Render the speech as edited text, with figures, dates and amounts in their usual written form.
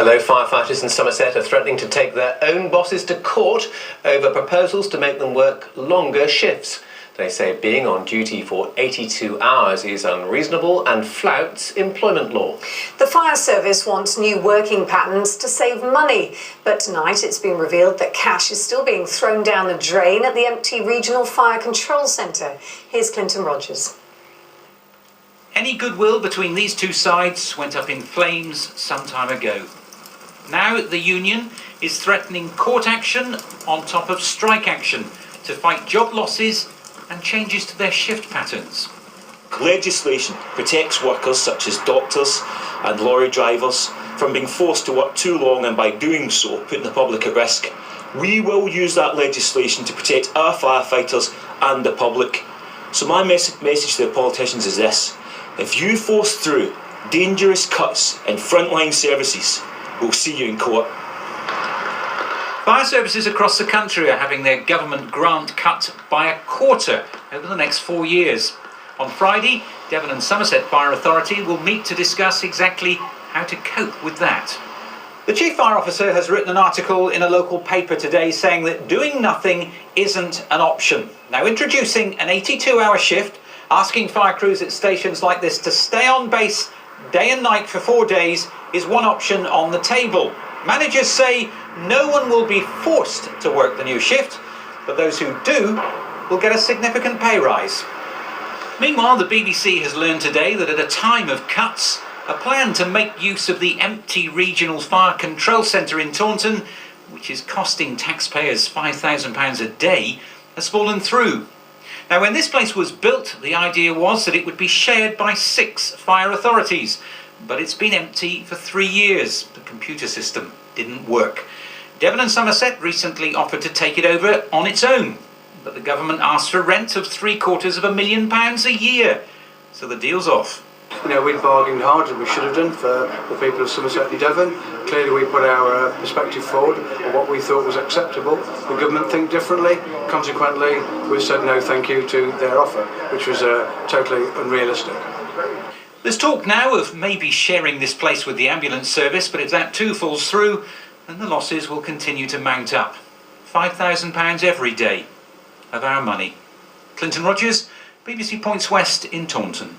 Hello, firefighters in Somerset are threatening to take their own bosses to court over proposals to make them work longer shifts. They say being on duty for 82 hours is unreasonable and flouts employment law. The fire service wants new working patterns to save money, but tonight it's been revealed that cash is still being thrown down the drain at the empty Regional Fire Control Centre. Here's Clinton Rogers. Any goodwill between these two sides went up in flames some time ago. Now the union is threatening court action on top of strike action to fight job losses and changes to their shift patterns. Legislation protects workers such as doctors and lorry drivers from being forced to work too long and by doing so putting the public at risk. We will use that legislation to protect our firefighters and the public. So my message to the politicians is this: if you force through dangerous cuts in frontline services, we'll see you in court. Fire services across the country are having their government grant cut by a quarter over the next 4 years. On Friday, Devon and Somerset Fire Authority will meet to discuss exactly how to cope with that. The Chief Fire Officer has written an article in a local paper today saying that doing nothing isn't an option. Now, introducing an 82-hour shift, asking fire crews at stations like this to stay on base day and night for 4 days is one option on the table. Managers say no one will be forced to work the new shift, but those who do will get a significant pay rise. Meanwhile, the BBC has learned today that at a time of cuts, a plan to make use of the empty Regional Fire Control Centre in Taunton, which is costing taxpayers £5,000 a day, has fallen through. Now, when this place was built, the idea was that it would be shared by 6 fire authorities, but it's been empty for 3 years. The computer system didn't work. Devon and Somerset recently offered to take it over on its own, but the government asked for rent of £750,000 a year, so the deal's off. You know, we'd bargained hard, as we should have done, for the people of Somerset and Devon. Clearly we put our perspective forward on what we thought was acceptable. The government think differently. Consequently, we said no thank you to their offer, which was totally unrealistic. There's talk now of maybe sharing this place with the ambulance service, but if that too falls through, then the losses will continue to mount up. £5,000 every day of our money. Clinton Rogers, BBC Points West in Taunton.